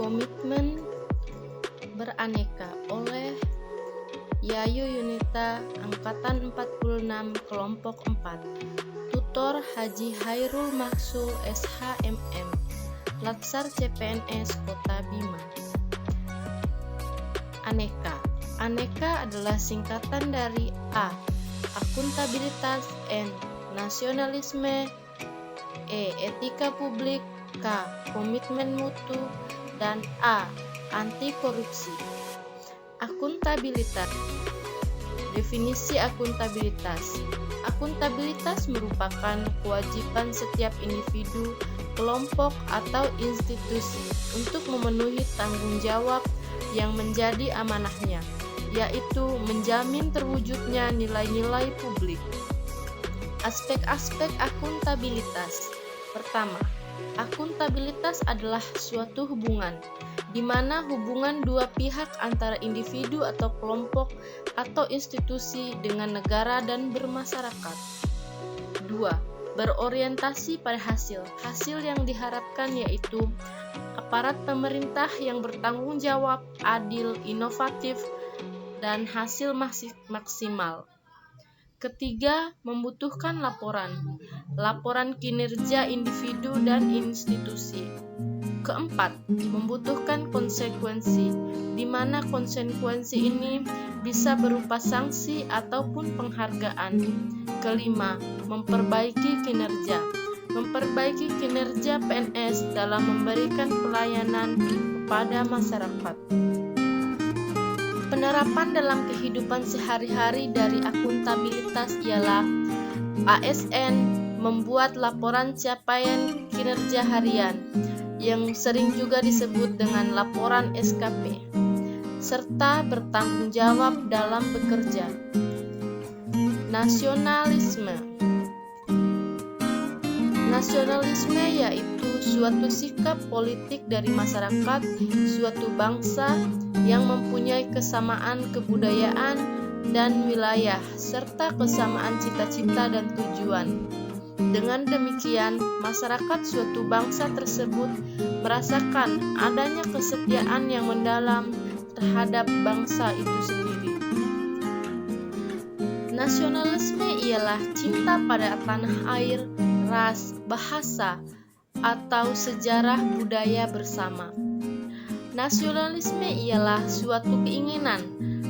Komitmen Beraneka oleh Yayu Yunita Angkatan 46 Kelompok 4. Tutor Haji Hairul Maksul SHMM, Latsar CPNS Kota Bima. Aneka adalah singkatan dari A. Akuntabilitas, N. Nasionalisme, E. Etika publik, K. Komitmen mutu, dan A. Anti korupsi. Akuntabilitas. Definisi akuntabilitas. Akuntabilitas merupakan kewajiban setiap individu, kelompok, atau institusi untuk memenuhi tanggung jawab yang menjadi amanahnya, yaitu menjamin terwujudnya nilai-nilai publik. Aspek-aspek akuntabilitas. Pertama, akuntabilitas adalah suatu hubungan di mana hubungan dua pihak antara individu atau kelompok atau institusi dengan negara dan bermasyarakat. 2. Berorientasi pada hasil. Hasil yang diharapkan yaitu aparat pemerintah yang bertanggung jawab, adil, inovatif, dan hasil maksimal. Ketiga, membutuhkan laporan kinerja individu dan institusi. Keempat, membutuhkan konsekuensi, di mana konsekuensi ini bisa berupa sanksi ataupun penghargaan. Kelima, memperbaiki kinerja. Memperbaiki kinerja PNS dalam memberikan pelayanan kepada masyarakat. Penerapan dalam kehidupan sehari-hari dari akuntabilitas ialah ASN membuat laporan capaian kinerja harian, yang sering juga disebut dengan laporan SKP, serta bertanggung jawab dalam bekerja. Nasionalisme yaitu suatu sikap politik dari masyarakat suatu bangsa yang mempunyai kesamaan kebudayaan dan wilayah, serta kesamaan cita-cita dan tujuan. Dengan demikian, masyarakat suatu bangsa tersebut merasakan adanya kesetiaan yang mendalam terhadap bangsa itu sendiri. Nasionalisme ialah cinta pada tanah air, ras, bahasa, atau sejarah budaya bersama. Nasionalisme ialah suatu keinginan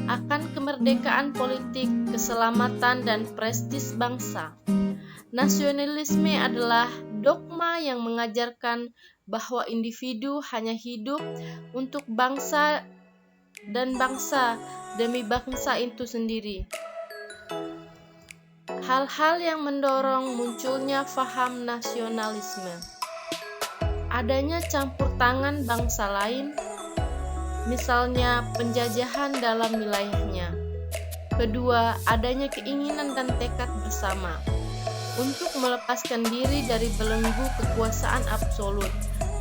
akan kemerdekaan politik, keselamatan, dan prestis bangsa. Nasionalisme adalah dogma yang mengajarkan bahwa individu hanya hidup untuk bangsa dan bangsa demi bangsa itu sendiri. Hal-hal yang mendorong munculnya faham nasionalisme: adanya campur tangan bangsa lain, misalnya penjajahan dalam wilayahnya. Kedua, adanya keinginan dan tekad bersama untuk melepaskan diri dari belenggu kekuasaan absolut,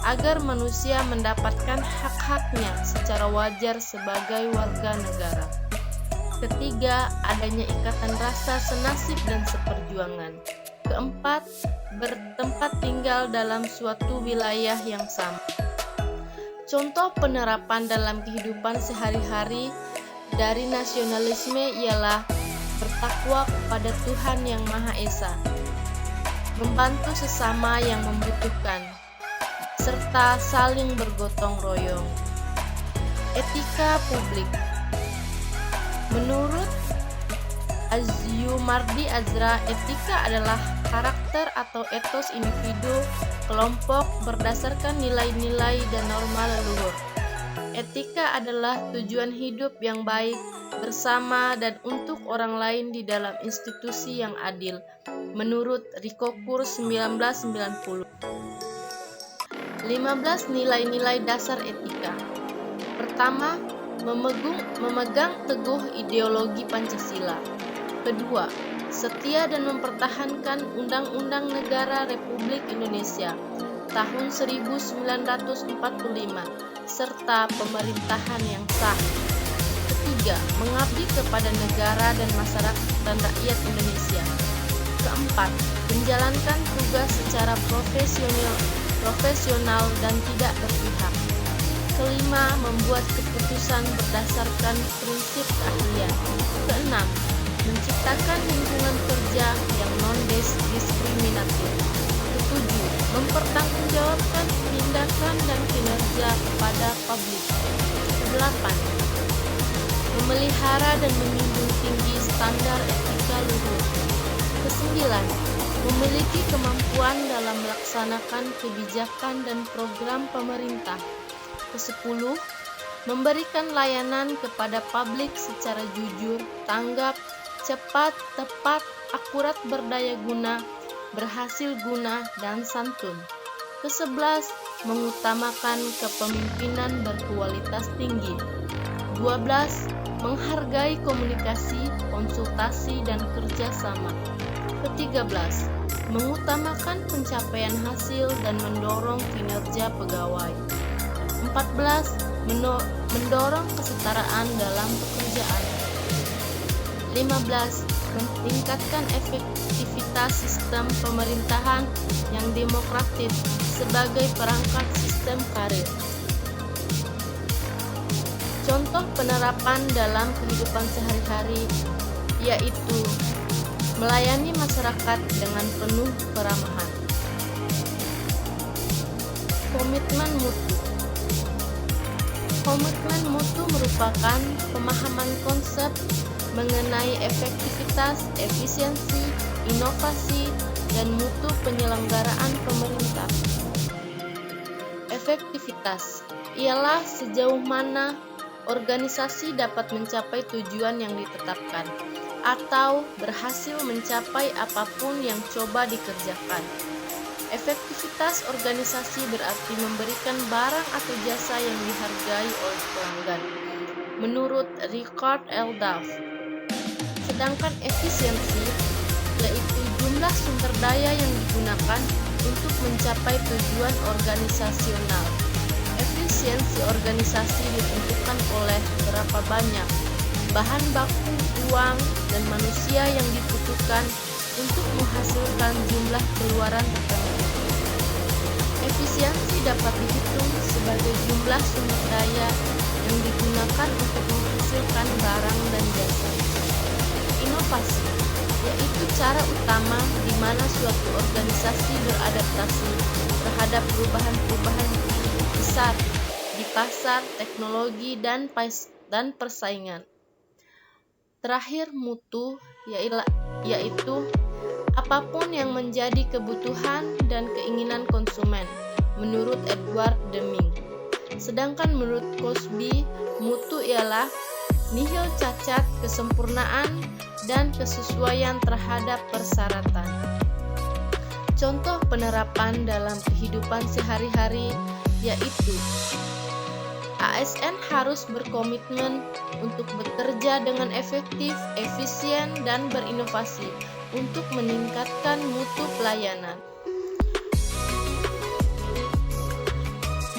agar manusia mendapatkan hak-haknya secara wajar sebagai warga negara. Ketiga, adanya ikatan rasa senasib dan seperjuangan. Keempat, bertempat tinggal dalam suatu wilayah yang sama. Contoh penerapan dalam kehidupan sehari-hari dari nasionalisme ialah bertakwa kepada Tuhan Yang Maha Esa, membantu sesama yang membutuhkan, serta saling bergotong royong. Etika publik. Menurut Azumardi Azra, etika adalah karakter atau etos individu, kelompok berdasarkan nilai-nilai dan norma leluhur. Etika adalah tujuan hidup yang baik bersama dan untuk orang lain di dalam institusi yang adil, menurut Rikokur 1990. 15 nilai-nilai dasar etika. Pertama, memegang teguh ideologi Pancasila. Kedua, setia dan mempertahankan Undang-Undang Negara Republik Indonesia tahun 1945 serta pemerintahan yang sah. Ketiga, mengabdi kepada negara dan masyarakat dan rakyat Indonesia. Keempat, menjalankan tugas secara profesional dan tidak berpihak. Kelima, membuat keputusan berdasarkan prinsip keahlian. Keenam, menciptakan lingkungan kerja yang non-diskriminatif. Ketujuh, mempertanggungjawabkan tindakan dan kinerja kepada publik. Kedelapan, memelihara dan menjunjung tinggi standar etika luhur. Kesembilan, memiliki kemampuan dalam melaksanakan kebijakan dan program pemerintah. Kesepuluh, memberikan layanan kepada publik secara jujur, tanggap, cepat, tepat, akurat, berdaya guna, berhasil guna, dan santun. Kesebelas, mengutamakan kepemimpinan berkualitas tinggi. 12, menghargai komunikasi, konsultasi, dan kerjasama. Ke-13, mengutamakan pencapaian hasil dan mendorong kinerja pegawai. 14, mendorong kesetaraan dalam pekerjaan. 15, meningkatkan efektivitas sistem pemerintahan yang demokratis sebagai perangkat sistem karir. Contoh penerapan dalam kehidupan sehari-hari yaitu melayani masyarakat dengan penuh keramahan. Komitmen mutu. Komitmen mutu merupakan pemahaman konsep mengenai efektivitas, efisiensi, inovasi, dan mutu penyelenggaraan pemerintah. Efektivitas ialah sejauh mana organisasi dapat mencapai tujuan yang ditetapkan atau berhasil mencapai apapun yang coba dikerjakan. Efektivitas organisasi berarti memberikan barang atau jasa yang dihargai oleh pelanggan, menurut Richard L. Duff. Sedangkan efisiensi yaitu jumlah sumber daya yang digunakan untuk mencapai tujuan organisasional. Efisiensi organisasi ditentukan oleh berapa banyak bahan baku, uang, dan manusia yang dibutuhkan untuk menghasilkan jumlah keluaran tertentu. Efisiensi dapat dihitung sebagai jumlah sumber daya yang digunakan untuk menghasilkan barang dan jasa. Inovasi yaitu cara utama di mana suatu organisasi beradaptasi terhadap perubahan-perubahan besar di pasar, teknologi, dan persaingan. Terakhir, mutu yaitu apapun yang menjadi kebutuhan dan keinginan konsumen, menurut Edward Deming. Sedangkan menurut Cosby, mutu ialah nihil cacat, kesempurnaan, dan kesesuaian terhadap persyaratan. Contoh penerapan dalam kehidupan sehari-hari yaitu ASN harus berkomitmen untuk bekerja dengan efektif, efisien, dan berinovasi untuk meningkatkan mutu pelayanan.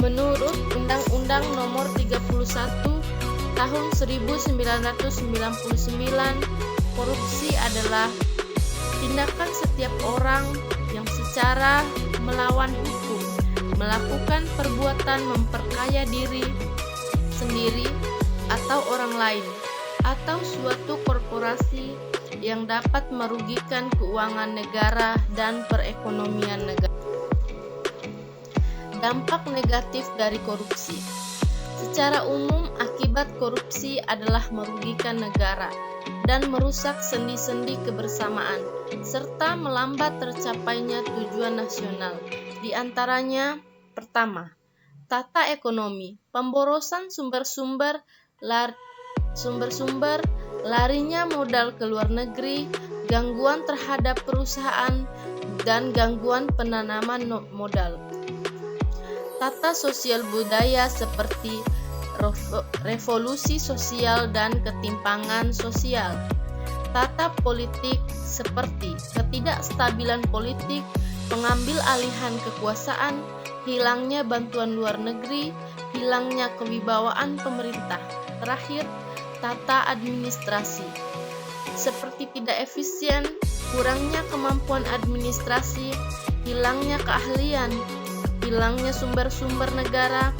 Menurut Undang-Undang Nomor 31 Tahun 1999, korupsi adalah tindakan setiap orang yang secara melawan hukum melakukan perbuatan memperkaya diri sendiri atau orang lain atau suatu korporasi yang dapat merugikan keuangan negara dan perekonomian negara. Dampak negatif dari korupsi. Secara umum, akibat korupsi adalah merugikan negara dan merusak sendi-sendi kebersamaan serta melambat tercapainya tujuan nasional. Di antaranya, pertama, tata ekonomi, pemborosan sumber-sumber, larinya modal ke luar negeri, gangguan terhadap perusahaan, dan gangguan penanaman modal. Tata sosial budaya seperti revolusi sosial dan ketimpangan sosial. Tata politik seperti ketidakstabilan politik, pengambil alihan kekuasaan, hilangnya bantuan luar negeri, hilangnya kewibawaan pemerintah. Terakhir, tata administrasi seperti tidak efisien, kurangnya kemampuan administrasi, hilangnya keahlian, hilangnya sumber-sumber negara,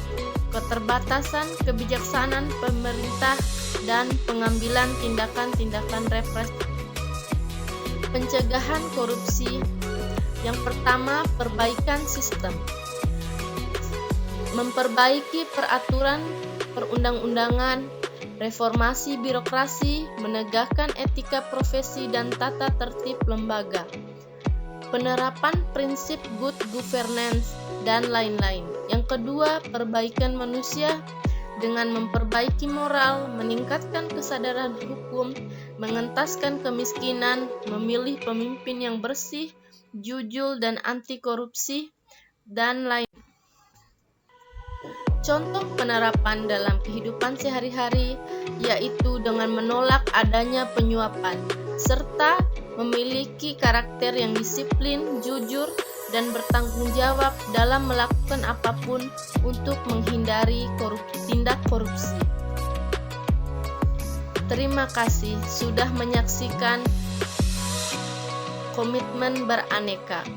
keterbatasan kebijaksanaan pemerintah, dan pengambilan tindakan-tindakan represif. Pencegahan korupsi. Yang pertama, perbaikan sistem. Memperbaiki peraturan perundang-undangan, reformasi birokrasi, menegakkan etika profesi dan tata tertib lembaga, penerapan prinsip good governance, dan lain-lain. Yang kedua, perbaikan manusia dengan memperbaiki moral, meningkatkan kesadaran hukum, mengentaskan kemiskinan, memilih pemimpin yang bersih, jujur, dan anti korupsi, dan lain. Contoh penerapan dalam kehidupan sehari-hari yaitu dengan menolak adanya penyuapan, serta memiliki karakter yang disiplin, jujur, dan bertanggung jawab dalam melakukan apapun untuk menghindari tindak korupsi. Terima kasih sudah menyaksikan Komitmen Beraneka.